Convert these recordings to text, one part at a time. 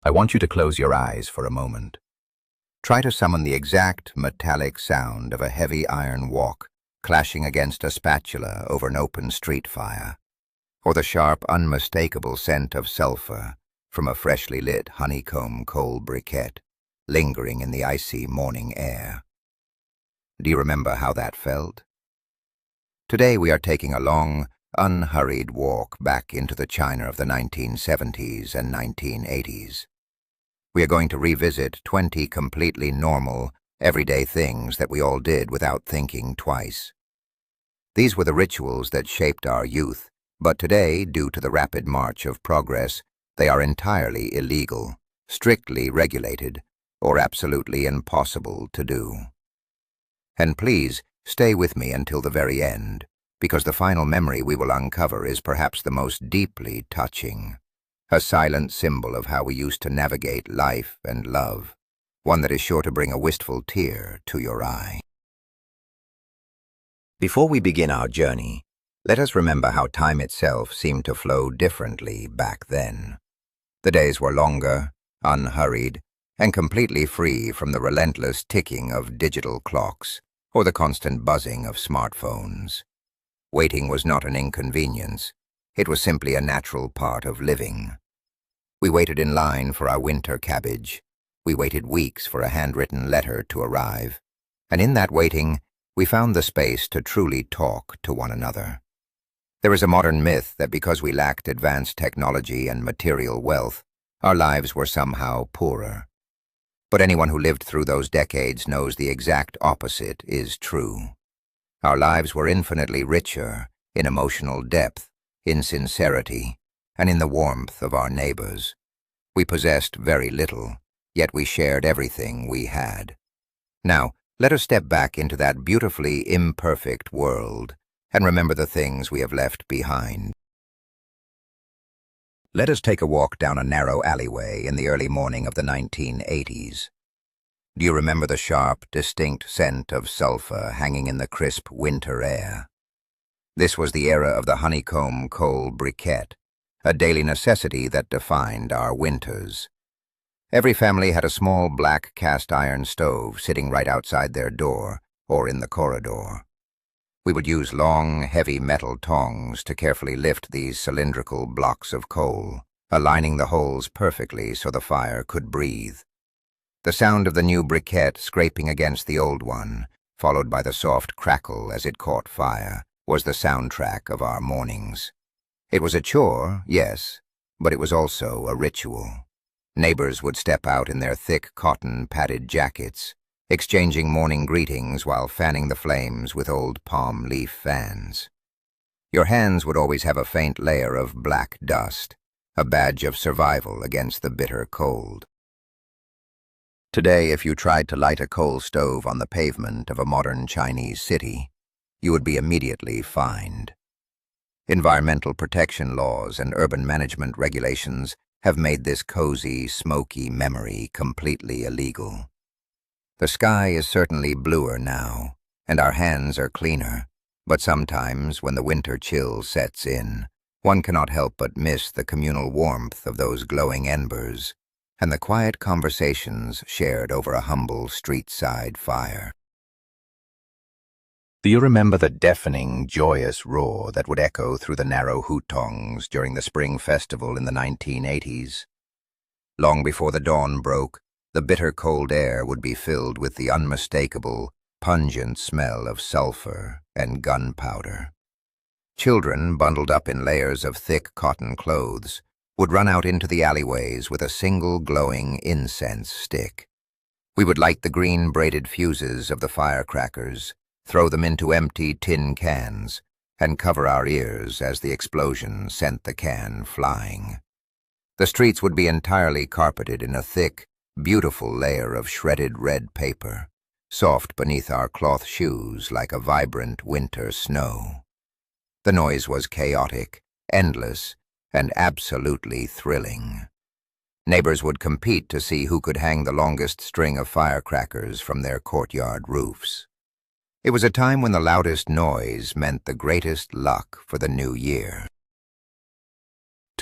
I want you to close your eyes for a moment. Try to summon the exact metallic sound of a heavy iron wok clashing against a spatula over an open street fire, or the sharp, unmistakable scent of sulfur from a freshly lit honeycomb coal briquette lingering in the icy morning air. Do you remember how that felt? Today we are taking a long, unhurried walk back into the China of the 1970s and 1980s. We are going to revisit 20 completely normal, everyday things that we all did without thinking twice. These were the rituals that shaped our youth, but today, due to the rapid march of progress, they are entirely illegal, strictly regulated, or absolutely impossible to do. And please, stay with me until the very end, because the final memory we will uncover is perhaps the most deeply touching. A silent symbol of how we used to navigate life and love, one that is sure to bring a wistful tear to your eye. Before we begin our journey, let us remember how time itself seemed to flow differently back then. The days were longer, unhurried, and completely free from the relentless ticking of digital clocks or the constant buzzing of smartphones. Waiting was not an inconvenience. It was simply a natural part of living. We waited in line for our winter cabbage. We waited weeks for a handwritten letter to arrive. And in that waiting, we found the space to truly talk to one another. There is a modern myth that because we lacked advanced technology and material wealth, our lives were somehow poorer. But anyone who lived through those decades knows the exact opposite is true. Our lives were infinitely richer in emotional depth, in sincerity, and in the warmth of our neighbors. We possessed very little, yet we shared everything we had. Now, let us step back into that beautifully imperfect world and remember the things we have left behind. Let us take a walk down a narrow alleyway in the early morning of the 1980s. Do you remember the sharp, distinct scent of sulfur hanging in the crisp winter air? This was the era of the honeycomb coal briquette, a daily necessity that defined our winters. Every family had a small black cast-iron stove sitting right outside their door or in the corridor. We would use long, heavy metal tongs to carefully lift these cylindrical blocks of coal, aligning the holes perfectly so the fire could breathe. The sound of the new briquette scraping against the old one, followed by the soft crackle as it caught fire, was the soundtrack of our mornings. It was a chore, yes, but it was also a ritual. Neighbors would step out in their thick cotton padded jackets, exchanging morning greetings while fanning the flames with old palm leaf fans. Your hands would always have a faint layer of black dust, a badge of survival against the bitter cold. Today, if you tried to light a coal stove on the pavement of a modern Chinese city, you would be immediately fined. Environmental protection laws and urban management regulations have made this cozy, smoky memory completely illegal. The sky is certainly bluer now, and our hands are cleaner, but sometimes when the winter chill sets in, one cannot help but miss the communal warmth of those glowing embers and the quiet conversations shared over a humble street-side fire. Do you remember the deafening, joyous roar that would echo through the narrow hutongs during the spring festival in the 1980s? Long before the dawn broke, the bitter cold air would be filled with the unmistakable, pungent smell of sulfur and gunpowder. Children, bundled up in layers of thick cotton clothes, would run out into the alleyways with a single glowing incense stick. We would light the green braided fuses of the firecrackers, throw them into empty tin cans, and cover our ears as the explosion sent the can flying. The streets would be entirely carpeted in a thick, beautiful layer of shredded red paper, soft beneath our cloth shoes like a vibrant winter snow. The noise was chaotic, endless, and absolutely thrilling. Neighbors would compete to see who could hang the longest string of firecrackers from their courtyard roofs. It was a time when the loudest noise meant the greatest luck for the new year.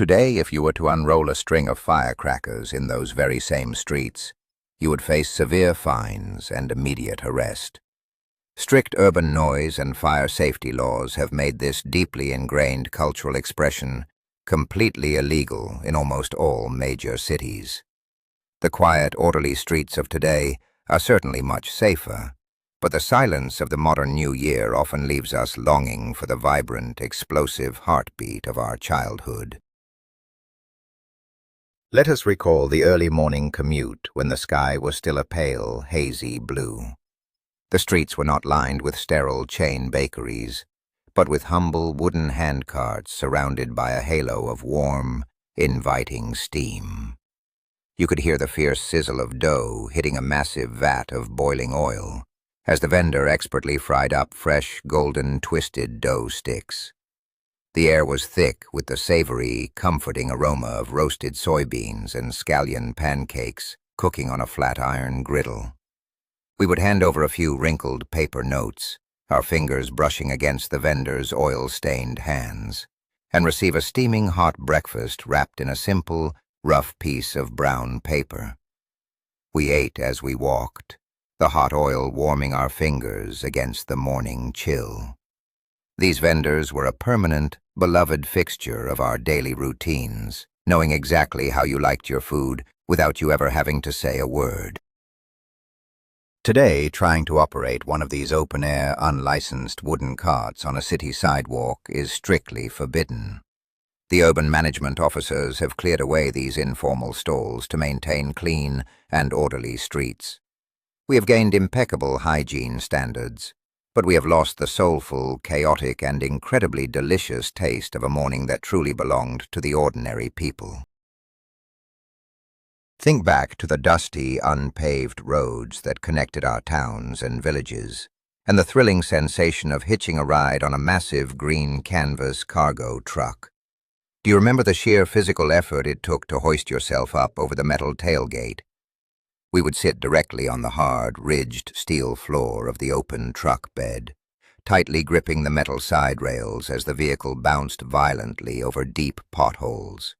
Today, if you were to unroll a string of firecrackers in those very same streets, you would face severe fines and immediate arrest. Strict urban noise and fire safety laws have made this deeply ingrained cultural expression completely illegal in almost all major cities. The quiet, orderly streets of today are certainly much safer, but the silence of the modern New Year often leaves us longing for the vibrant, explosive heartbeat of our childhood. Let us recall the early morning commute when the sky was still a pale, hazy blue. The streets were not lined with sterile chain bakeries, but with humble wooden handcarts surrounded by a halo of warm, inviting steam. You could hear the fierce sizzle of dough hitting a massive vat of boiling oil as the vendor expertly fried up fresh, golden, twisted dough sticks. The air was thick with the savory, comforting aroma of roasted soybeans and scallion pancakes cooking on a flat iron griddle. We would hand over a few wrinkled paper notes, our fingers brushing against the vendor's oil-stained hands, and receive a steaming hot breakfast wrapped in a simple, rough piece of brown paper. We ate as we walked, the hot oil warming our fingers against the morning chill. These vendors were a permanent, beloved fixture of our daily routines, knowing exactly how you liked your food without you ever having to say a word. Today, trying to operate one of these open-air, unlicensed wooden carts on a city sidewalk is strictly forbidden. The urban management officers have cleared away these informal stalls to maintain clean and orderly streets. We have gained impeccable hygiene standards, but we have lost the soulful, chaotic, and incredibly delicious taste of a morning that truly belonged to the ordinary people. Think back to the dusty, unpaved roads that connected our towns and villages, and the thrilling sensation of hitching a ride on a massive green canvas cargo truck. Do you remember the sheer physical effort it took to hoist yourself up over the metal tailgate? We would sit directly on the hard, ridged steel floor of the open truck bed, tightly gripping the metal side rails as the vehicle bounced violently over deep potholes.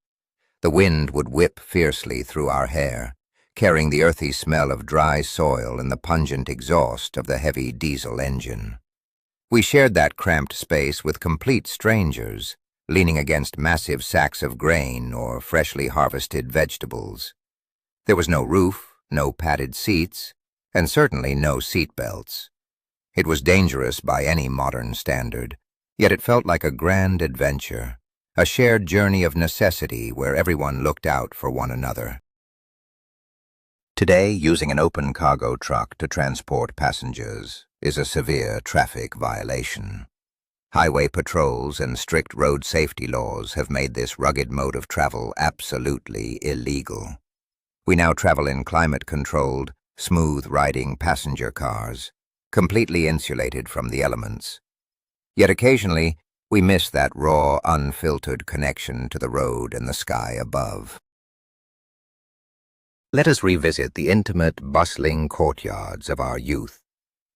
The wind would whip fiercely through our hair, carrying the earthy smell of dry soil and the pungent exhaust of the heavy diesel engine. We shared that cramped space with complete strangers, leaning against massive sacks of grain or freshly harvested vegetables. There was no roof, no padded seats, and certainly no seat belts. It was dangerous by any modern standard, yet it felt like a grand adventure, a shared journey of necessity where everyone looked out for one another. Today, using an open cargo truck to transport passengers is a severe traffic violation. Highway patrols and strict road safety laws have made this rugged mode of travel absolutely illegal. We now travel in climate-controlled, smooth-riding passenger cars, completely insulated from the elements. Yet occasionally, we miss that raw, unfiltered connection to the road and the sky above. Let us revisit the intimate, bustling courtyards of our youth,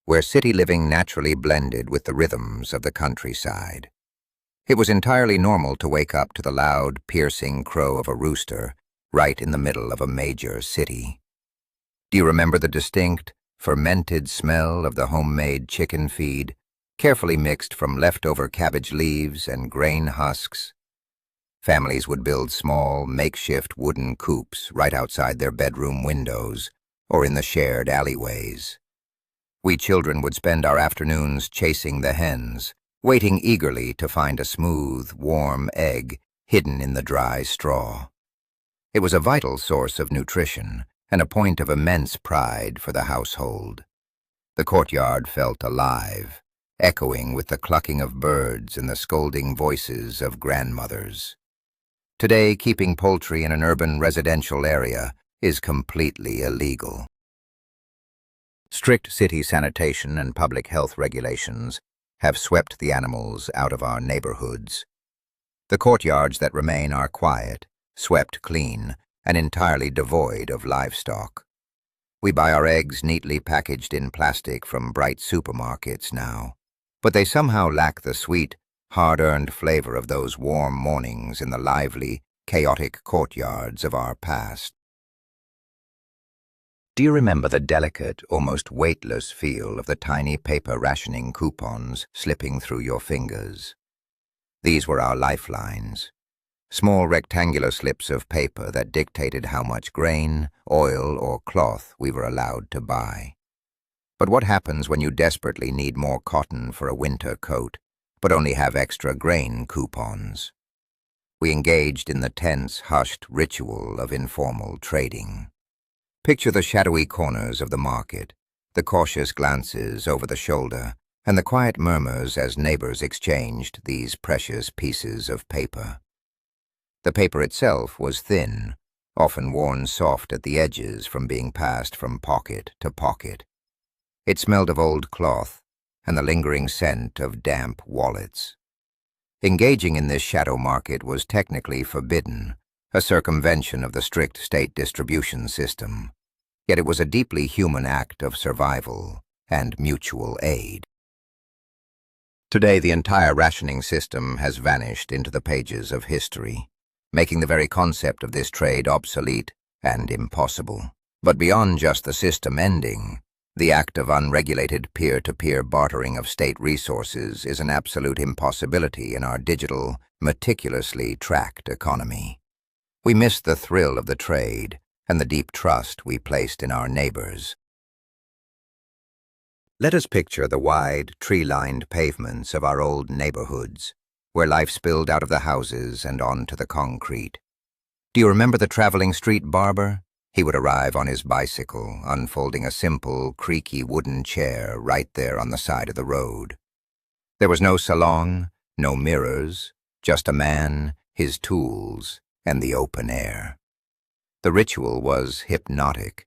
where city living naturally blended with the rhythms of the countryside. It was entirely normal to wake up to the loud, piercing crow of a rooster right in the middle of a major city. Do you remember the distinct, fermented smell of the homemade chicken feed, carefully mixed from leftover cabbage leaves and grain husks? Families would build small, makeshift wooden coops right outside their bedroom windows or in the shared alleyways. We children would spend our afternoons chasing the hens, waiting eagerly to find a smooth, warm egg hidden in the dry straw. It was a vital source of nutrition and a point of immense pride for the household. The courtyard felt alive, echoing with the clucking of birds and the scolding voices of grandmothers. Today, keeping poultry in an urban residential area is completely illegal. Strict city sanitation and public health regulations have swept the animals out of our neighborhoods. The courtyards that remain are quiet, swept clean, and entirely devoid of livestock. We buy our eggs neatly packaged in plastic from bright supermarkets now, but they somehow lack the sweet, hard-earned flavor of those warm mornings in the lively, chaotic courtyards of our past. Do you remember the delicate, almost weightless feel of the tiny paper rationing coupons slipping through your fingers? These were our lifelines, small rectangular slips of paper that dictated how much grain, oil, or cloth we were allowed to buy. But what happens when you desperately need more cotton for a winter coat, but only have extra grain coupons? We engaged in the tense, hushed ritual of informal trading. Picture the shadowy corners of the market, the cautious glances over the shoulder, and the quiet murmurs as neighbors exchanged these precious pieces of paper. The paper itself was thin, often worn soft at the edges from being passed from pocket to pocket. It smelled of old cloth and the lingering scent of damp wallets. Engaging in this shadow market was technically forbidden, a circumvention of the strict state distribution system. Yet it was a deeply human act of survival and mutual aid. Today, the entire rationing system has vanished into the pages of history, making the very concept of this trade obsolete and impossible. But beyond just the system ending, the act of unregulated peer-to-peer bartering of state resources is an absolute impossibility in our digital, meticulously tracked economy. We miss the thrill of the trade and the deep trust we placed in our neighbors. Let us picture the wide, tree-lined pavements of our old neighborhoods, where life spilled out of the houses and onto the concrete. Do you remember the traveling street barber? He would arrive on his bicycle, unfolding a simple, creaky wooden chair right there on the side of the road. There was no salon, no mirrors, just a man, his tools, and the open air. The ritual was hypnotic.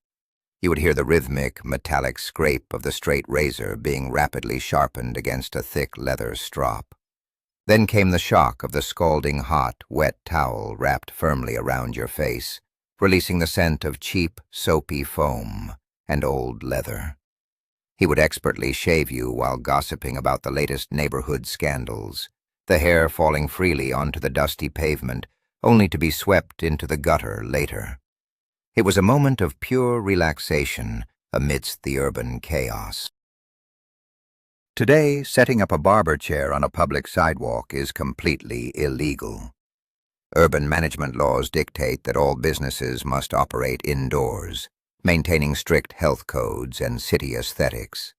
You would hear the rhythmic, metallic scrape of the straight razor being rapidly sharpened against a thick leather strop. Then came the shock of the scalding hot, wet towel wrapped firmly around your face, releasing the scent of cheap, soapy foam and old leather. He would expertly shave you while gossiping about the latest neighborhood scandals, the hair falling freely onto the dusty pavement, only to be swept into the gutter later. It was a moment of pure relaxation amidst the urban chaos. Today, setting up a barber chair on a public sidewalk is completely illegal. Urban management laws dictate that all businesses must operate indoors, maintaining strict health codes and city aesthetics.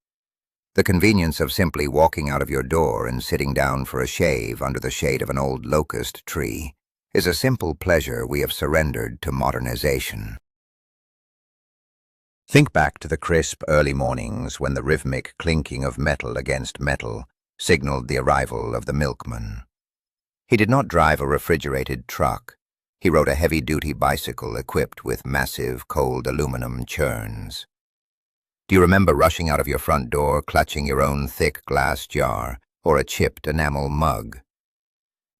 The convenience of simply walking out of your door and sitting down for a shave under the shade of an old locust tree is a simple pleasure we have surrendered to modernization. Think back to the crisp early mornings when the rhythmic clinking of metal against metal signaled the arrival of the milkman. He did not drive a refrigerated truck. He rode a heavy-duty bicycle equipped with massive, cold aluminum churns. Do you remember rushing out of your front door, clutching your own thick glass jar or a chipped enamel mug?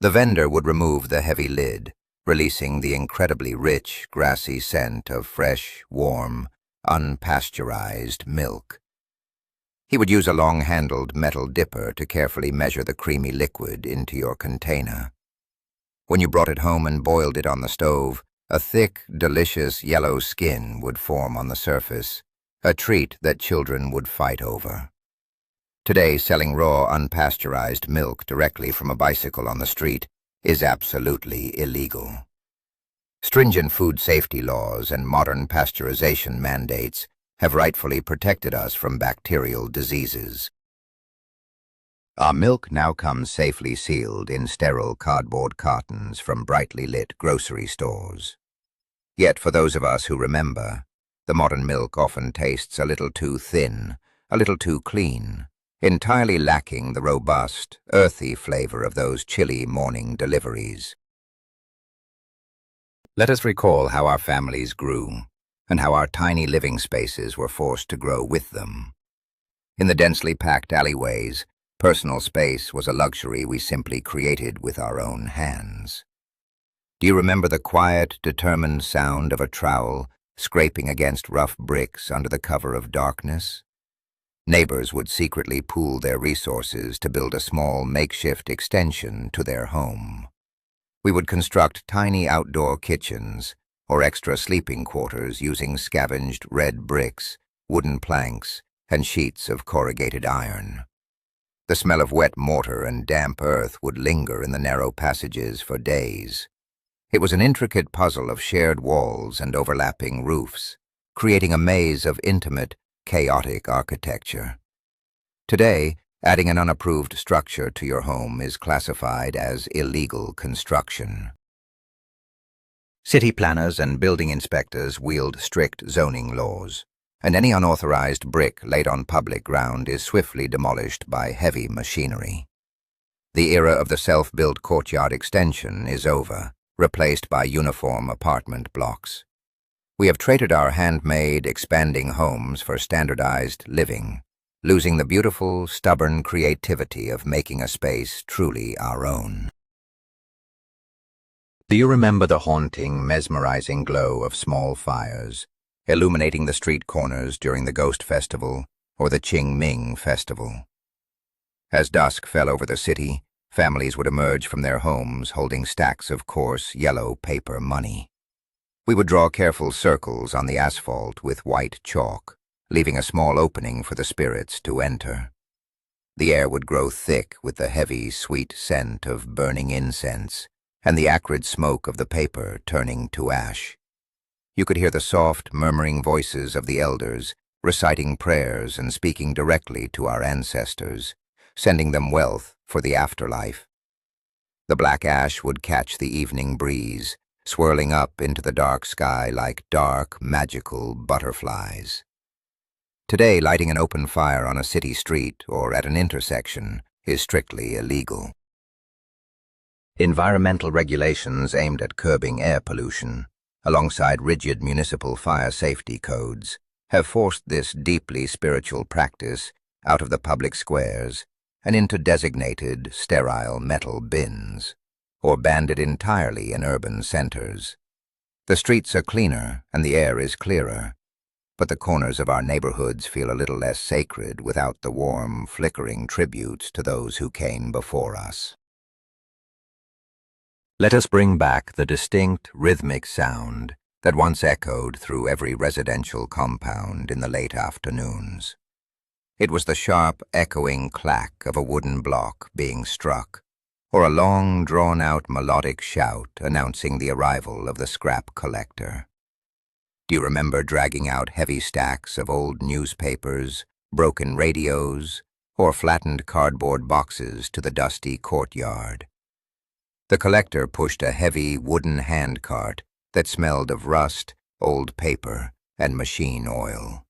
The vendor would remove the heavy lid, releasing the incredibly rich, grassy scent of fresh, warm, unpasteurized milk. He would use a long-handled metal dipper to carefully measure the creamy liquid into your container. When you brought it home and boiled it on the stove, a thick, delicious yellow skin would form on the surface, a treat that children would fight over. Today, selling raw, unpasteurized milk directly from a bicycle on the street is absolutely illegal. Stringent food safety laws and modern pasteurization mandates have rightfully protected us from bacterial diseases. Our milk now comes safely sealed in sterile cardboard cartons from brightly lit grocery stores. Yet for those of us who remember, the modern milk often tastes a little too thin, a little too clean, entirely lacking the robust, earthy flavor of those chilly morning deliveries. Let us recall how our families grew, and how our tiny living spaces were forced to grow with them. In the densely packed alleyways, personal space was a luxury we simply created with our own hands. Do you remember the quiet, determined sound of a trowel scraping against rough bricks under the cover of darkness? Neighbors would secretly pool their resources to build a small makeshift extension to their home. We would construct tiny outdoor kitchens or extra sleeping quarters using scavenged red bricks, wooden planks, and sheets of corrugated iron. The smell of wet mortar and damp earth would linger in the narrow passages for days. It was an intricate puzzle of shared walls and overlapping roofs, creating a maze of intimate, chaotic architecture. Today, adding an unapproved structure to your home is classified as illegal construction. City planners and building inspectors wield strict zoning laws, and any unauthorized brick laid on public ground is swiftly demolished by heavy machinery. The era of the self-built courtyard extension is over, replaced by uniform apartment blocks. We have traded our handmade, expanding homes for standardized living, losing the beautiful, stubborn creativity of making a space truly our own. Do you remember the haunting, mesmerizing glow of small fires, illuminating the street corners during the Ghost Festival or the Qingming Festival? As dusk fell over the city, families would emerge from their homes holding stacks of coarse, yellow paper money. We would draw careful circles on the asphalt with white chalk, leaving a small opening for the spirits to enter. The air would grow thick with the heavy, sweet scent of burning incense and the acrid smoke of the paper turning to ash. You could hear the soft, murmuring voices of the elders, reciting prayers and speaking directly to our ancestors, sending them wealth for the afterlife. The black ash would catch the evening breeze, swirling up into the dark sky like dark, magical butterflies. Today, lighting an open fire on a city street or at an intersection is strictly illegal. Environmental regulations aimed at curbing air pollution, alongside rigid municipal fire safety codes, have forced this deeply spiritual practice out of the public squares and into designated, sterile metal bins, or banned it entirely in urban centers. The streets are cleaner and the air is clearer, but the corners of our neighborhoods feel a little less sacred without the warm, flickering tributes to those who came before us. Let us bring back the distinct, rhythmic sound that once echoed through every residential compound in the late afternoons. It was the sharp, echoing clack of a wooden block being struck, or a long, drawn-out melodic shout announcing the arrival of the scrap collector. Do you remember dragging out heavy stacks of old newspapers, broken radios, or flattened cardboard boxes to the dusty courtyard? The collector pushed a heavy wooden handcart that smelled of rust, old paper, and machine oil.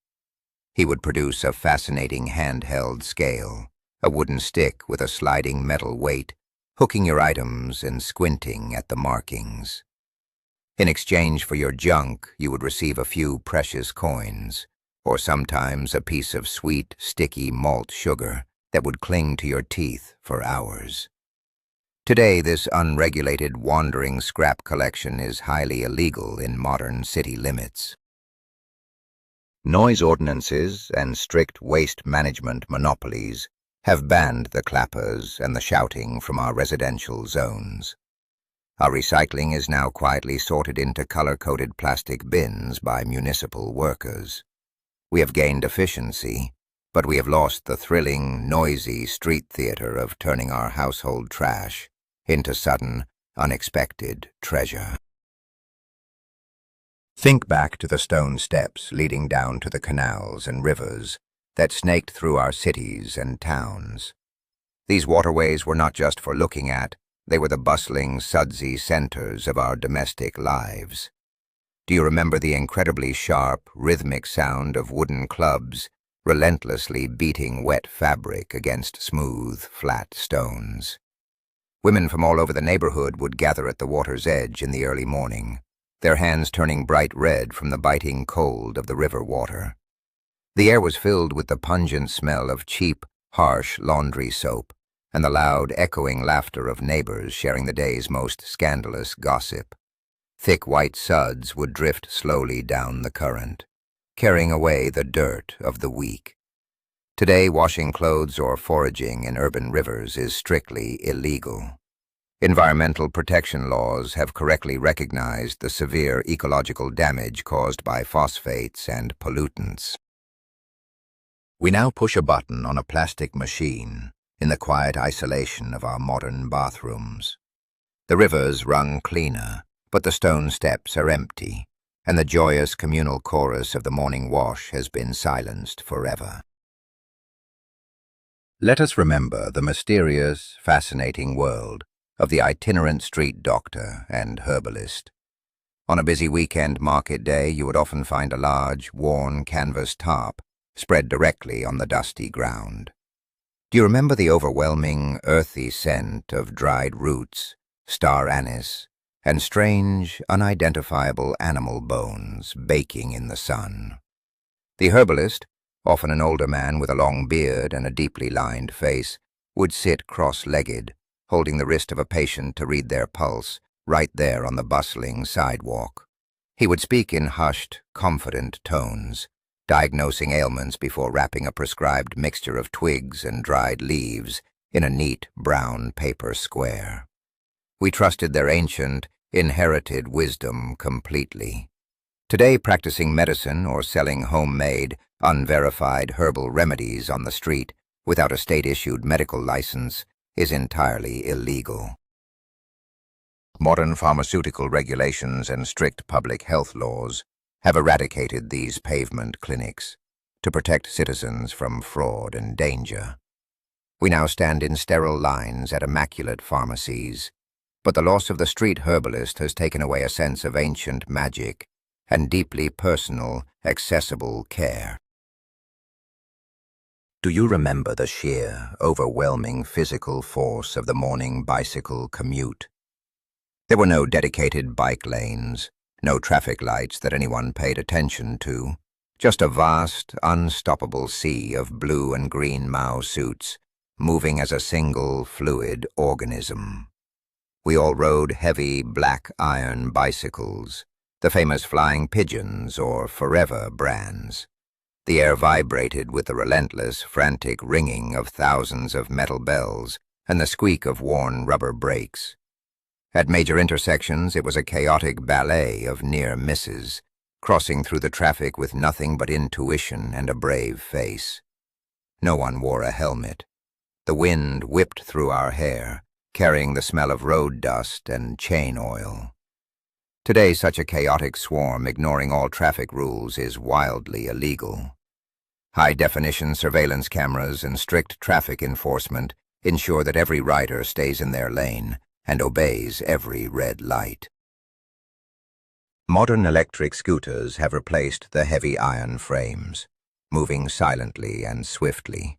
He would produce a fascinating handheld scale, a wooden stick with a sliding metal weight, hooking your items and squinting at the markings. In exchange for your junk, you would receive a few precious coins, or sometimes a piece of sweet, sticky malt sugar that would cling to your teeth for hours. Today, this unregulated, wandering scrap collection is highly illegal in modern city limits. Noise ordinances and strict waste management monopolies have banned the clappers and the shouting from our residential zones. Our recycling is now quietly sorted into color-coded plastic bins by municipal workers. We have gained efficiency, but we have lost the thrilling, noisy street theater of turning our household trash into sudden, unexpected treasure. Think back to the stone steps leading down to the canals and rivers that snaked through our cities and towns. These waterways were not just for looking at, they were the bustling, sudsy centers of our domestic lives. Do you remember the incredibly sharp, rhythmic sound of wooden clubs relentlessly beating wet fabric against smooth, flat stones? Women from all over the neighborhood would gather at the water's edge in the early morning, their hands turning bright red from the biting cold of the river water. The air was filled with the pungent smell of cheap, harsh laundry soap and the loud, echoing laughter of neighbors sharing the day's most scandalous gossip. Thick white suds would drift slowly down the current, carrying away the dirt of the week. Today, washing clothes or foraging in urban rivers is strictly illegal. Environmental protection laws have correctly recognized the severe ecological damage caused by phosphates and pollutants. We now push a button on a plastic machine in the quiet isolation of our modern bathrooms. The rivers run cleaner, but the stone steps are empty, and the joyous communal chorus of the morning wash has been silenced forever. Let us remember the mysterious, fascinating world of the itinerant street doctor and herbalist. On a busy weekend market day, you would often find a large, worn canvas tarp spread directly on the dusty ground. Do you remember the overwhelming, earthy scent of dried roots, star anise, and strange, unidentifiable animal bones baking in the sun? The herbalist, often an older man with a long beard and a deeply lined face, would sit cross-legged, holding the wrist of a patient to read their pulse, right there on the bustling sidewalk. He would speak in hushed, confident tones, diagnosing ailments before wrapping a prescribed mixture of twigs and dried leaves in a neat brown paper square. We trusted their ancient, inherited wisdom completely. Today, practicing medicine or selling homemade, unverified herbal remedies on the street without a state-issued medical license is entirely illegal. Modern pharmaceutical regulations and strict public health laws have eradicated these pavement clinics to protect citizens from fraud and danger. We now stand in sterile lines at immaculate pharmacies, but the loss of the street herbalist has taken away a sense of ancient magic and deeply personal, accessible care. Do you remember the sheer, overwhelming physical force of the morning bicycle commute? There were no dedicated bike lanes, no traffic lights that anyone paid attention to, just a vast, unstoppable sea of blue and green Mao suits, moving as a single, fluid organism. We all rode heavy, black iron bicycles, the famous Flying Pigeons or Forever brands. The air vibrated with the relentless, frantic ringing of thousands of metal bells and the squeak of worn rubber brakes. At major intersections, it was a chaotic ballet of near misses, crossing through the traffic with nothing but intuition and a brave face. No one wore a helmet. The wind whipped through our hair, carrying the smell of road dust and chain oil. Today, such a chaotic swarm, ignoring all traffic rules, is wildly illegal. High-definition surveillance cameras and strict traffic enforcement ensure that every rider stays in their lane and obeys every red light. Modern electric scooters have replaced the heavy iron frames, moving silently and swiftly.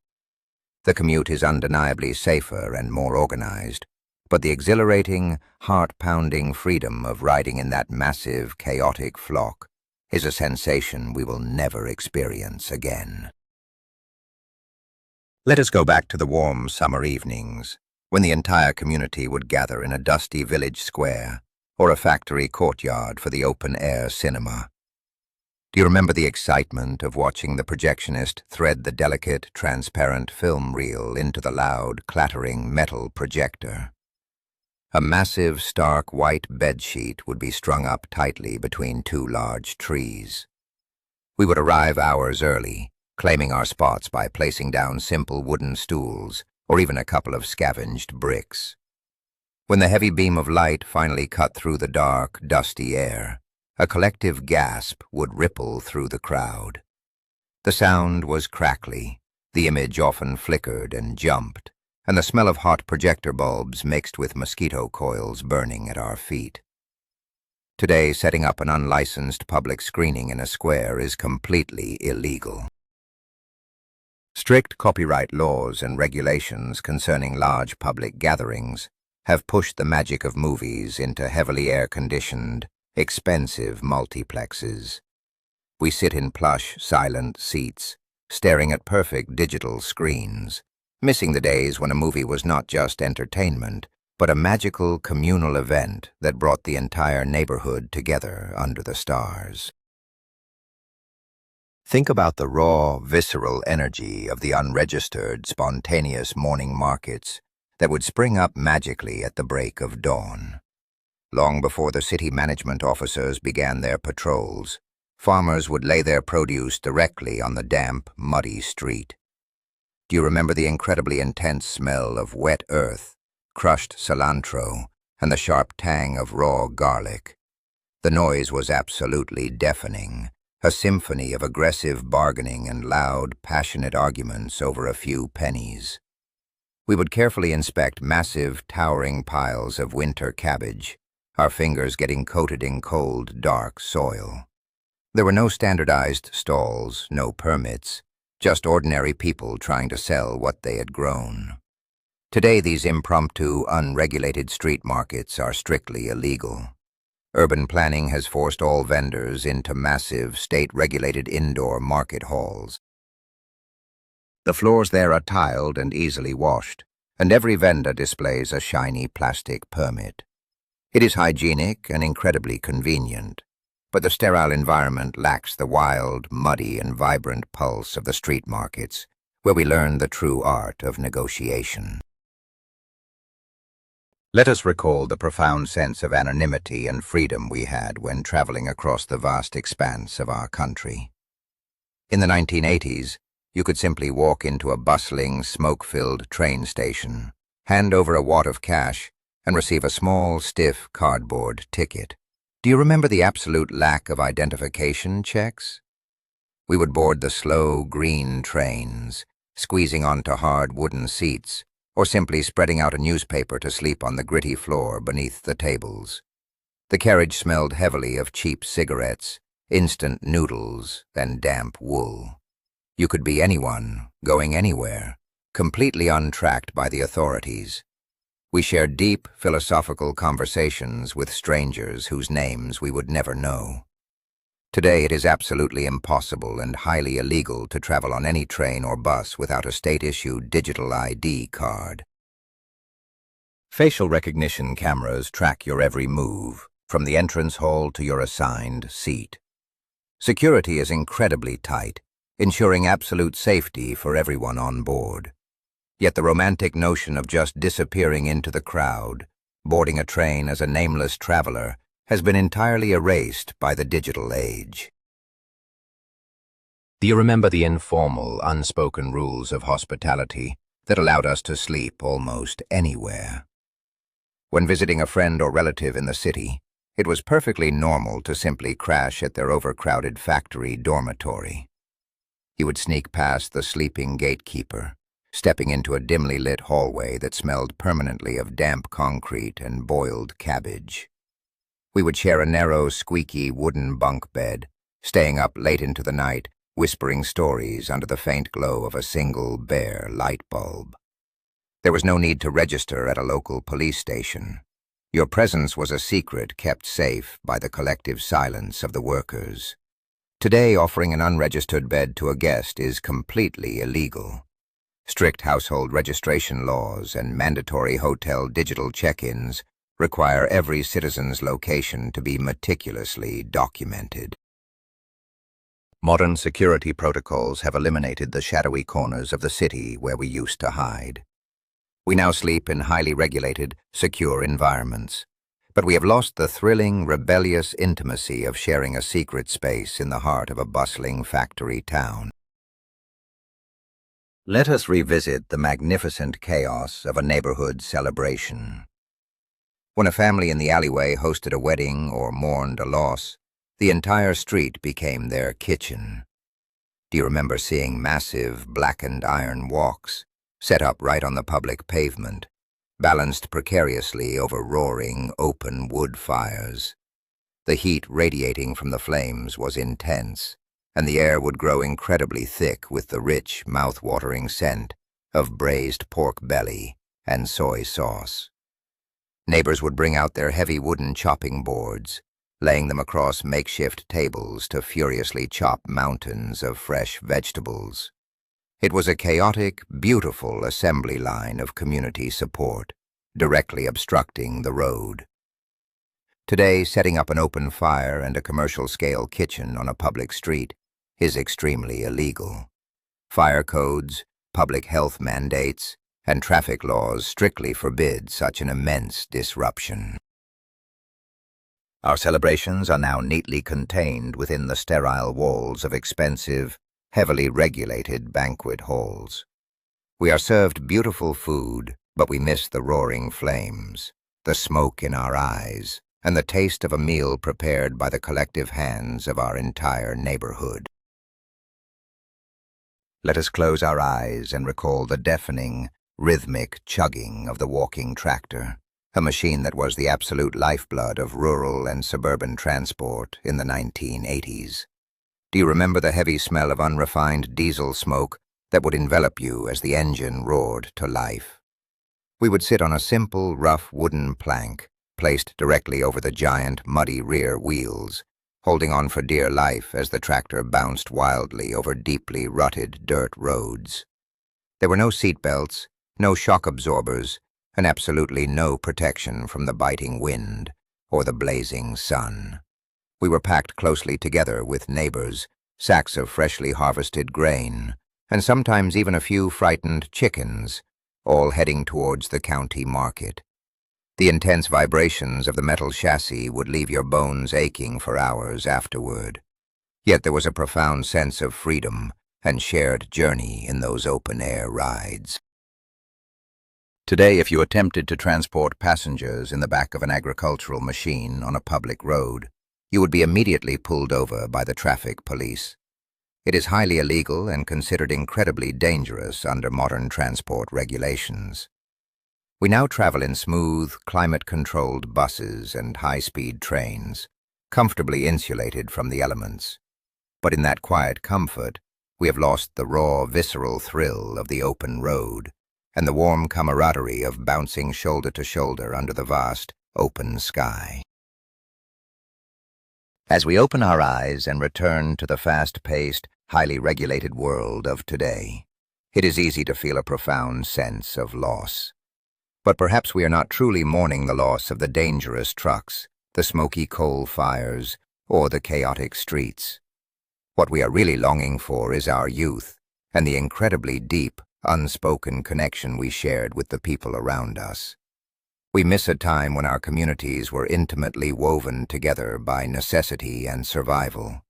The commute is undeniably safer and more organized, but the exhilarating, heart-pounding freedom of riding in that massive, chaotic flock is a sensation we will never experience again. Let us go back to the warm summer evenings, when the entire community would gather in a dusty village square or a factory courtyard for the open-air cinema. Do you remember the excitement of watching the projectionist thread the delicate, transparent film reel into the loud, clattering metal projector? A massive, stark white bedsheet would be strung up tightly between two large trees. We would arrive hours early, claiming our spots by placing down simple wooden stools or even a couple of scavenged bricks. When the heavy beam of light finally cut through the dark, dusty air, a collective gasp would ripple through the crowd. The sound was crackly, the image often flickered and jumped, and the smell of hot projector bulbs mixed with mosquito coils burning at our feet. Today, setting up an unlicensed public screening in a square is completely illegal. Strict copyright laws and regulations concerning large public gatherings have pushed the magic of movies into heavily air-conditioned, expensive multiplexes. We sit in plush, silent seats, staring at perfect digital screens, missing the days when a movie was not just entertainment, but a magical communal event that brought the entire neighborhood together under the stars. Think about the raw, visceral energy of the unregistered, spontaneous morning markets that would spring up magically at the break of dawn. Long before the city management officers began their patrols, farmers would lay their produce directly on the damp, muddy street. Do you remember the incredibly intense smell of wet earth, crushed cilantro, and the sharp tang of raw garlic? The noise was absolutely deafening, a symphony of aggressive bargaining and loud, passionate arguments over a few pennies. We would carefully inspect massive, towering piles of winter cabbage, our fingers getting coated in cold, dark soil. There were no standardized stalls, no permits, just ordinary people trying to sell what they had grown. Today, these impromptu, unregulated street markets are strictly illegal. Urban planning has forced all vendors into massive, state-regulated indoor market halls. The floors there are tiled and easily washed, and every vendor displays a shiny plastic permit. It is hygienic and incredibly convenient, but the sterile environment lacks the wild, muddy, and vibrant pulse of the street markets, where we learn the true art of negotiation. Let us recall the profound sense of anonymity and freedom we had when traveling across the vast expanse of our country. In the 1980s, you could simply walk into a bustling, smoke-filled train station, hand over a wad of cash, and receive a small, stiff cardboard ticket. Do you remember the absolute lack of identification checks? We would board the slow, green trains, squeezing onto hard wooden seats, or simply spreading out a newspaper to sleep on the gritty floor beneath the tables. The carriage smelled heavily of cheap cigarettes, instant noodles, and damp wool. You could be anyone, going anywhere, completely untracked by the authorities. We shared deep, philosophical conversations with strangers whose names we would never know. Today it is absolutely impossible and highly illegal to travel on any train or bus without a state-issued digital ID card. Facial recognition cameras track your every move, from the entrance hall to your assigned seat. Security is incredibly tight, ensuring absolute safety for everyone on board. Yet the romantic notion of just disappearing into the crowd, boarding a train as a nameless traveler, has been entirely erased by the digital age. Do you remember the informal, unspoken rules of hospitality that allowed us to sleep almost anywhere? When visiting a friend or relative in the city, it was perfectly normal to simply crash at their overcrowded factory dormitory. You would sneak past the sleeping gatekeeper, stepping into a dimly lit hallway that smelled permanently of damp concrete and boiled cabbage. We would share a narrow, squeaky wooden bunk bed, staying up late into the night, whispering stories under the faint glow of a single bare light bulb. There was no need to register at a local police station. Your presence was a secret kept safe by the collective silence of the workers. Today, offering an unregistered bed to a guest is completely illegal. Strict household registration laws and mandatory hotel digital check-ins require every citizen's location to be meticulously documented. Modern security protocols have eliminated the shadowy corners of the city where we used to hide. We now sleep in highly regulated, secure environments, but we have lost the thrilling, rebellious intimacy of sharing a secret space in the heart of a bustling factory town. Let us revisit the magnificent chaos of a neighborhood celebration. When a family in the alleyway hosted a wedding or mourned a loss, the entire street became their kitchen. Do you remember seeing massive, blackened iron walks, set up right on the public pavement, balanced precariously over roaring, open wood fires? The heat radiating from the flames was intense, and the air would grow incredibly thick with the rich, mouth-watering scent of braised pork belly and soy sauce. Neighbors would bring out their heavy wooden chopping boards, laying them across makeshift tables to furiously chop mountains of fresh vegetables. It was a chaotic, beautiful assembly line of community support, directly obstructing the road. Today, setting up an open fire and a commercial-scale kitchen on a public street is extremely illegal. Fire codes, public health mandates, and traffic laws strictly forbid such an immense disruption. Our celebrations are now neatly contained within the sterile walls of expensive, heavily regulated banquet halls. We are served beautiful food, but we miss the roaring flames, the smoke in our eyes, and the taste of a meal prepared by the collective hands of our entire neighborhood. Let us close our eyes and recall the deafening, rhythmic chugging of the walking tractor, a machine that was the absolute lifeblood of rural and suburban transport in the 1980s. Do you remember the heavy smell of unrefined diesel smoke that would envelop you as the engine roared to life? We would sit on a simple, rough wooden plank, placed directly over the giant, muddy rear wheels, holding on for dear life as the tractor bounced wildly over deeply rutted dirt roads. There were no seat belts, no shock absorbers, and absolutely no protection from the biting wind or the blazing sun. We were packed closely together with neighbors, sacks of freshly harvested grain, and sometimes even a few frightened chickens, all heading towards the county market. The intense vibrations of the metal chassis would leave your bones aching for hours afterward. Yet there was a profound sense of freedom and shared journey in those open-air rides. Today, if you attempted to transport passengers in the back of an agricultural machine on a public road, you would be immediately pulled over by the traffic police. It is highly illegal and considered incredibly dangerous under modern transport regulations. We now travel in smooth, climate-controlled buses and high-speed trains, comfortably insulated from the elements. But in that quiet comfort, we have lost the raw, visceral thrill of the open road and the warm camaraderie of bouncing shoulder to shoulder under the vast, open sky. As we open our eyes and return to the fast-paced, highly regulated world of today, it is easy to feel a profound sense of loss. But perhaps we are not truly mourning the loss of the dangerous trucks, the smoky coal fires, or the chaotic streets. What we are really longing for is our youth and the incredibly deep, unspoken connection we shared with the people around us. We miss a time when our communities were intimately woven together by necessity and survival,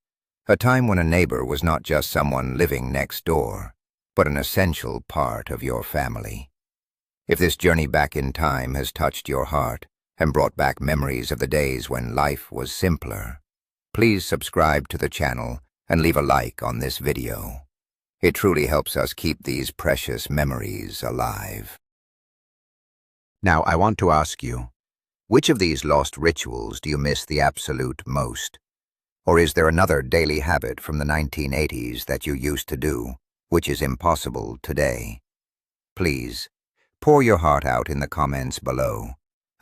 a time when a neighbor was not just someone living next door, but an essential part of your family. If this journey back in time has touched your heart and brought back memories of the days when life was simpler, please subscribe to the channel and leave a like on this video. It truly helps us keep these precious memories alive. Now, I want to ask you, which of these lost rituals do you miss the absolute most? Or is there another daily habit from the 1980s that you used to do, which is impossible today? Please, pour your heart out in the comments below.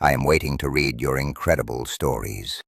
I am waiting to read your incredible stories.